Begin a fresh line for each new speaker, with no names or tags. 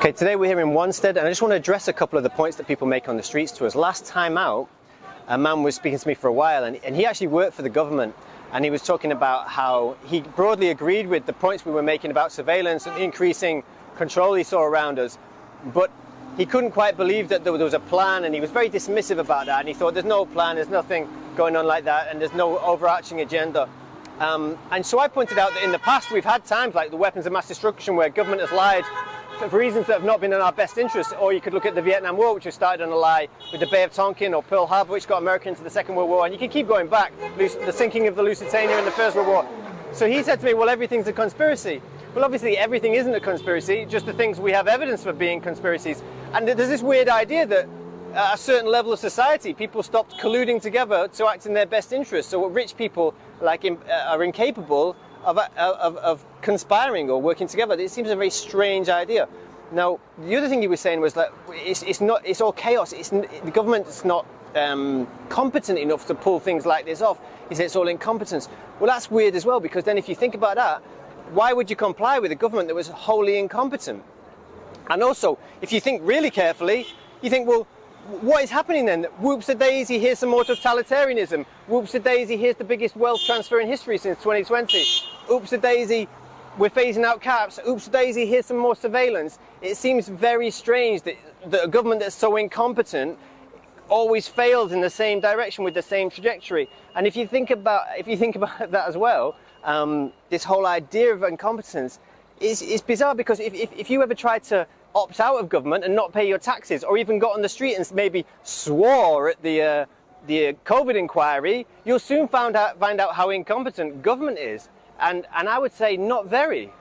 Okay, today we're here in Wanstead, and I just want to address a couple of the points that people make on the streets to us. Last time out, a man was speaking to me for a while, and he actually worked for the government, and he was talking about how he broadly agreed with the points we were making about surveillance and increasing control he saw around us, but he couldn't quite believe that there was a plan, and he was very dismissive about that, and he thought there's no plan, there's nothing going on like that, and there's no overarching agenda. And so I pointed out that in the past we've had times like the weapons of mass destruction where government has lied for reasons that have not been in our best interest, or you could look at the Vietnam War, which was started on a lie, with the Bay of Tonkin, or Pearl Harbor, which got America into the Second World War, and you can keep going back, the sinking of the Lusitania in the First World War. So he said to me, well, everything's a conspiracy. Well, obviously everything isn't a conspiracy, just the things we have evidence for being conspiracies. And there's this weird idea that at a certain level of society, people stopped colluding together to act in their best interest. So rich people are incapable of conspiring or working together. It seems a very strange idea. Now, the other thing he was saying was that it's all chaos. The government's not competent enough to pull things like this off. He said it's all incompetence. Well, that's weird as well, because then if you think about that, why would you comply with a government that was wholly incompetent? And also, if you think really carefully, you think, well, what is happening then? Whoops-a-daisy, here's some more totalitarianism. Whoops-a-daisy, here's the biggest wealth transfer in history since 2020. Oops-a-daisy, we're phasing out caps. Oops-a-daisy, here's some more surveillance. It seems very strange that a government that's so incompetent always fails in the same direction with the same trajectory. And if you think about that as well, this whole idea of incompetence is bizarre, because if you ever tried to opt out of government and not pay your taxes, or even got on the street and maybe swore at the COVID inquiry, you'll soon find out how incompetent government is. And I would say not very.